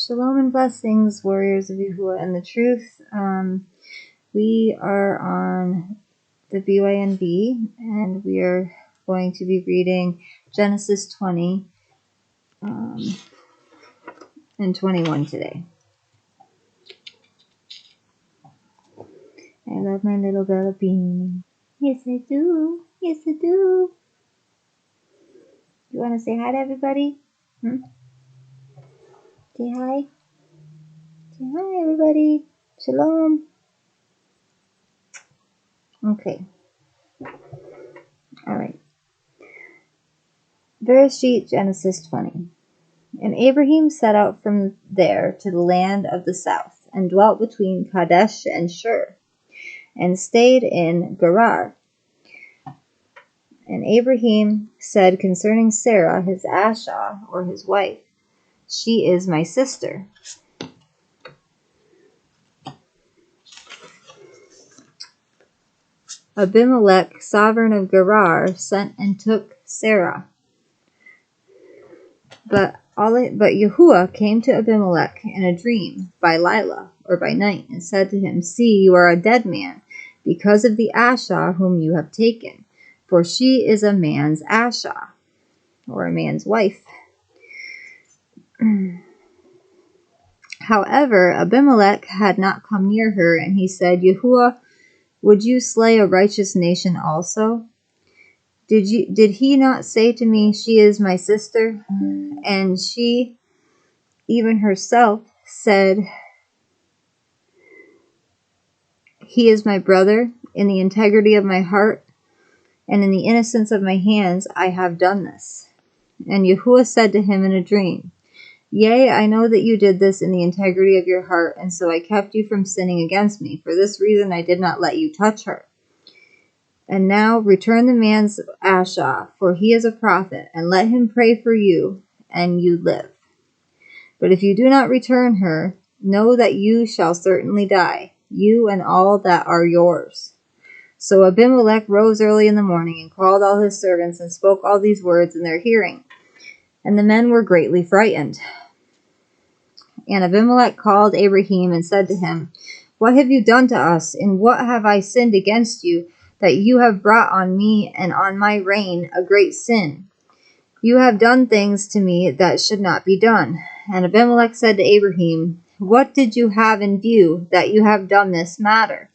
Shalom and blessings, warriors of Yahuah and the truth. We are on the BYNV, and we are going to be reading Genesis 20 and 21 today. I love my little Bella Bean. Yes, I do. Yes, I do. You want to say hi to everybody? Say hi. Say hi, everybody. Shalom. Okay. All right. Bereshith, Genesis 20. And Abraham set out from there to the land of the south, and dwelt between Kadesh and Shur, and stayed in Gerar. And Abraham said concerning Sarah, his Ashah, or his wife, she is my sister. Abimelech, sovereign of Gerar, sent and took Sarah. But Yahuah came to Abimelech in a dream by Lila, or by night, and said to him, See, you are a dead man, because of the Ashah whom you have taken, for she is a man's Ashah, or a man's wife. However, Abimelech had not come near her, and he said, Yahuah, would you slay a righteous nation also? Did he not say to me, she is my sister? And she, even herself, said, he is my brother. In the integrity of my heart and in the innocence of my hands I have done this. And Yahuah said to him in a dream, Yea, I know that you did this in the integrity of your heart, and so I kept you from sinning against me. For this reason I did not let you touch her. And now return the man's Ashah, for he is a prophet, and let him pray for you, and you live. But if you do not return her, know that you shall certainly die, you and all that are yours. So Abimelech rose early in the morning, and called all his servants, and spoke all these words in their hearing. And the men were greatly frightened. And Abimelech called Abraham, and said to him, What have you done to us? In what have I sinned against you, that you have brought on me and on my reign a great sin? You have done things to me that should not be done. And Abimelech said to Abraham, What did you have in view, that you have done this matter?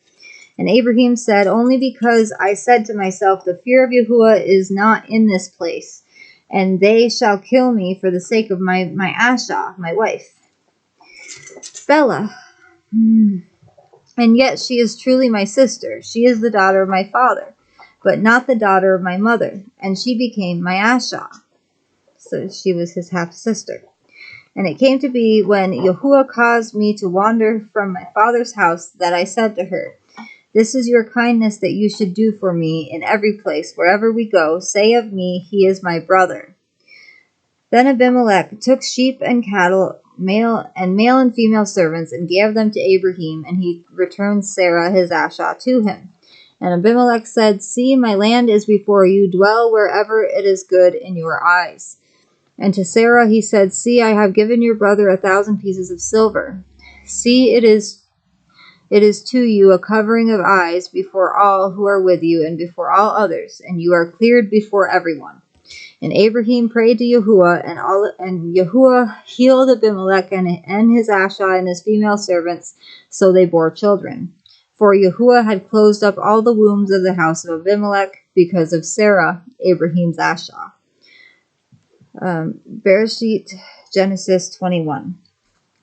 And Abraham said, Only because I said to myself, The fear of Yahuah is not in this place, and they shall kill me for the sake of my Ashah, my wife, Bella. And yet she is truly my sister. She is the daughter of my father, but not the daughter of my mother, and she became my Ashah. So she was his half-sister. And it came to be, when Yahuah caused me to wander from my father's house, that I said to her, This is your kindness that you should do for me in every place, wherever we go. Say of me, he is my brother. Then Abimelech took sheep and cattle, male and female servants, and gave them to Abraham, and he returned Sarah his Ashah to him. And Abimelech said, See, my land is before you. Dwell wherever it is good in your eyes. And to Sarah he said, See, I have given your brother 1,000 pieces of silver. See, it is to you a covering of eyes before all who are with you, and before all others, and you are cleared before everyone. And Abraham prayed to Yahuah, and Yahuah healed Abimelech and his Ashah and his female servants, so they bore children. For Yahuah had closed up all the wombs of the house of Abimelech because of Sarah, Abraham's Ashah. Bereshith, Genesis 21.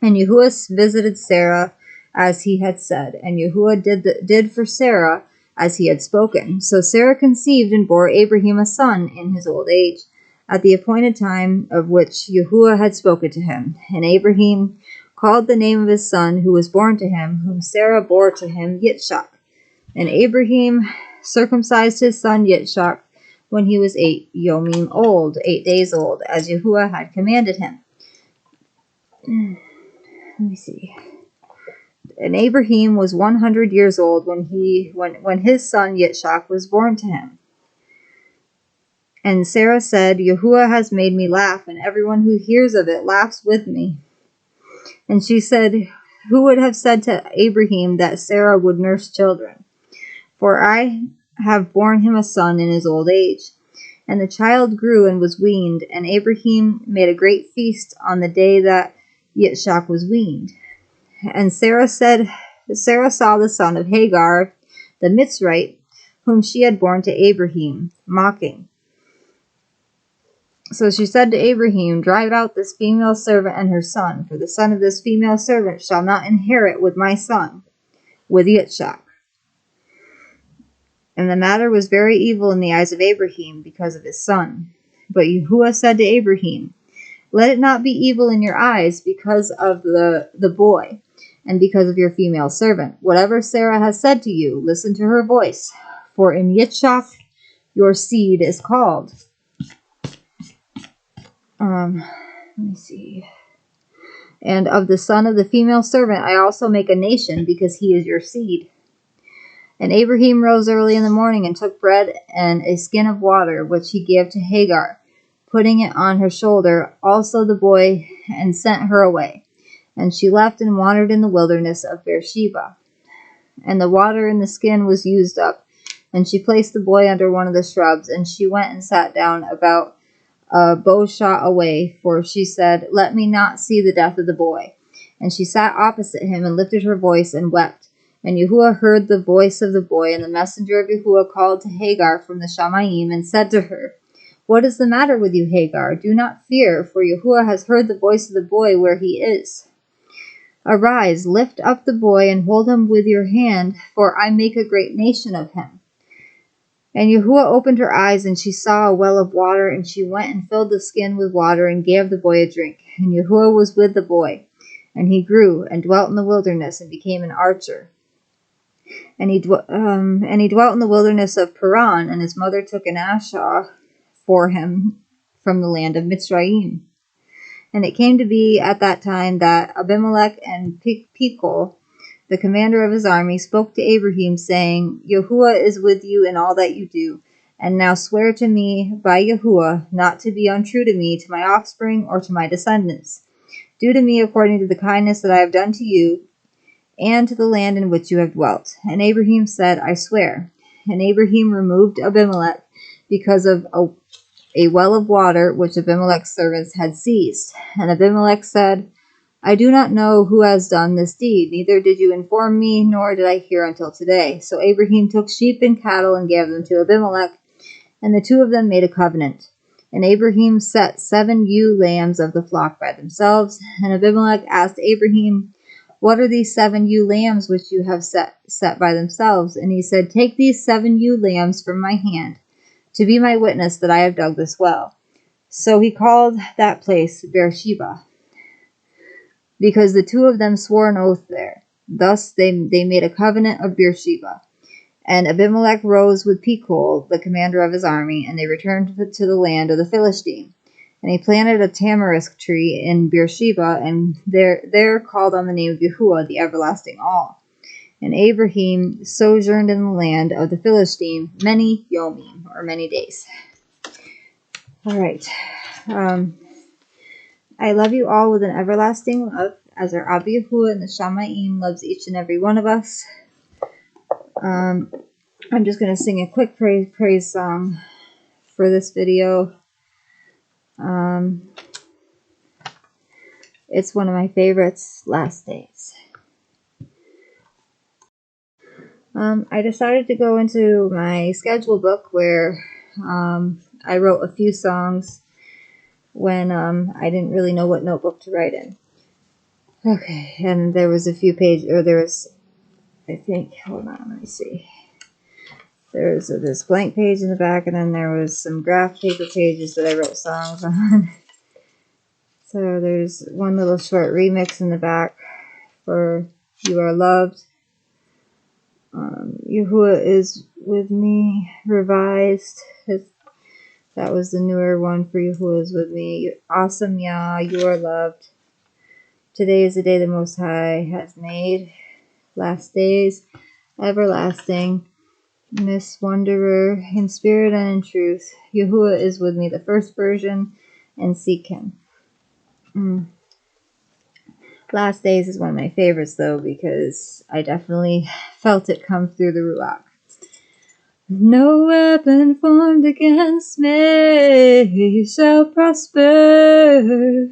And Yahuah visited Sarah as he had said, and Yahuah did for Sarah as he had spoken. So Sarah conceived and bore Abraham a son in his old age, at the appointed time of which Yahuah had spoken to him. And Abraham called the name of his son who was born to him, whom Sarah bore to him, Yitzchak. And Abraham circumcised his son Yitzchak when he was 8 days old, as Yahuah had commanded him. Let me see. And Abraham was 100 years old when his son Yitzchak was born to him. And Sarah said, Yahuah has made me laugh, and everyone who hears of it laughs with me. And she said, who would have said to Abraham that Sarah would nurse children? For I have borne him a son in his old age. And the child grew and was weaned, and Abraham made a great feast on the day that Yitzchak was weaned. And Sarah saw the son of Hagar, the Mitzrite, whom she had borne to Abraham, mocking. So she said to Abraham, drive out this female servant and her son, for the son of this female servant shall not inherit with my son, with Yitzchak. And the matter was very evil in the eyes of Abraham because of his son. But Yahuah said to Abraham, let it not be evil in your eyes because of the boy, and because of your female servant. Whatever Sarah has said to you, listen to her voice, for in Yitzchak your seed is called. Let me see. And of the son of the female servant I also make a nation, because he is your seed. And Abraham rose early in the morning and took bread and a skin of water, which he gave to Hagar, putting it on her shoulder, also the boy, and sent her away. And she left and wandered in the wilderness of Beersheba. And the water in the skin was used up, and she placed the boy under one of the shrubs, and she went and sat down about a bow shot away, for she said, let me not see the death of the boy. And she sat opposite him and lifted her voice and wept. And Yahuah heard the voice of the boy, and the messenger of Yahuah called to Hagar from the Shamayim and said to her, what is the matter with you, Hagar? Do not fear, for Yahuah has heard the voice of the boy where he is. Arise, lift up the boy, and hold him with your hand, for I make a great nation of him. And Yahuah opened her eyes, and she saw a well of water, and she went and filled the skin with water, and gave the boy a drink. And Yahuah was with the boy, and he grew, and dwelt in the wilderness, and became an archer. And he dwelt in the wilderness of Paran, and his mother took an asha for him from the land of Mitzrayim. And it came to be at that time that Abimelech and Pichol, the commander of his army, spoke to Abraham, saying, Yahuah is with you in all that you do. And now swear to me by Yahuah not to be untrue to me, to my offspring, or to my descendants. Do to me according to the kindness that I have done to you, and to the land in which you have dwelt. And Abraham said, I swear. And Abraham removed Abimelech because of a well of water which Abimelech's servants had seized. And Abimelech said, I do not know who has done this deed, neither did you inform me, nor did I hear until today. So Abraham took sheep and cattle and gave them to Abimelech, and the two of them made a covenant. And Abraham set 7 ewe lambs of the flock by themselves. And Abimelech asked Abraham, what are these 7 ewe lambs which you have set by themselves? And he said, take these 7 ewe lambs from my hand, to be my witness that I have dug this well. So he called that place Beersheba, because the two of them swore an oath there. Thus they made a covenant of Beersheba. And Abimelech rose with Pichol, the commander of his army, and they returned to the land of the Philistine. And he planted a tamarisk tree in Beersheba, and there called on the name of Yahuah, the everlasting all. And Abraham sojourned in the land of the Philistine many yomim, or many days. All right. I love you all with an everlasting love, as our Abba Yahuah and the Shamayim loves each and every one of us. I'm just going to sing a quick praise song for this video. It's one of my favorites, Last Days. I decided to go into my schedule book where I wrote a few songs when I didn't really know what notebook to write in. Okay, and there was a few pages, or there was, I think, hold on, let me see. There was this blank page in the back, and then there was some graph paper pages that I wrote songs on. So there's one little short remix in the back for You Are Loved. Yahuah is with me, revised. That was the newer one for Yahuah is with me. Awesome, Yah, you are loved. Today is the day the Most High has made. Last days, everlasting. Miss Wanderer, in spirit and in truth. Yahuah is with me, the first version, and seek him. Last days is one of my favorites, though, because I definitely felt it come through the Ruach. No weapon formed against me shall prosper.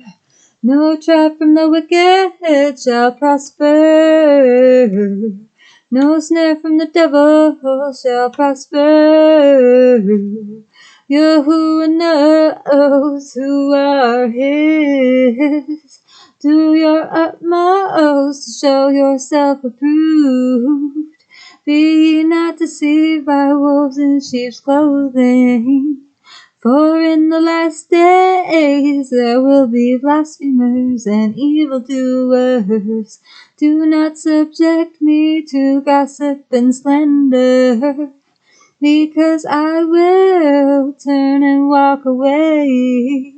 No trap from the wicked shall prosper. No snare from the devil shall prosper. Yahuah knows who are his. Do your utmost to show yourself approved. Be ye not deceived by wolves in sheep's clothing. For in the last days there will be blasphemers and evildoers. Do not subject me to gossip and slander, because I will turn and walk away.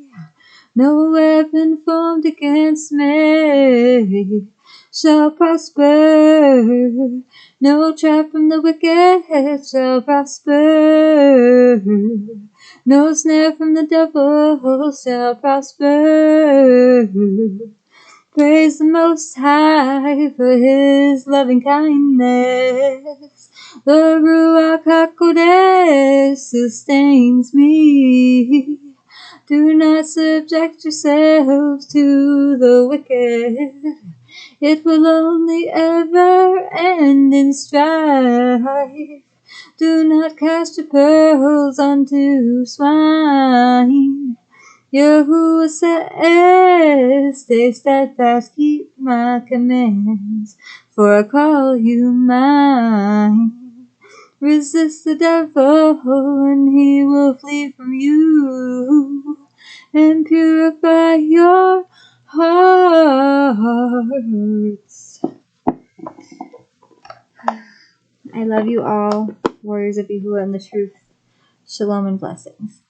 No weapon formed against me shall prosper. No trap from the wicked shall prosper. No snare from the devil shall prosper. Praise the Most High for His loving kindness. The Ruach HaKodesh sustains me. Do not subject yourselves to the wicked. It will only ever end in strife. Do not cast your pearls unto swine. Yahuah says, stay steadfast, keep my commands, for I call you mine. Resist the devil, and he will flee from you, and purify your hearts. I love you all, warriors of Yahuah and the truth. Shalom and blessings.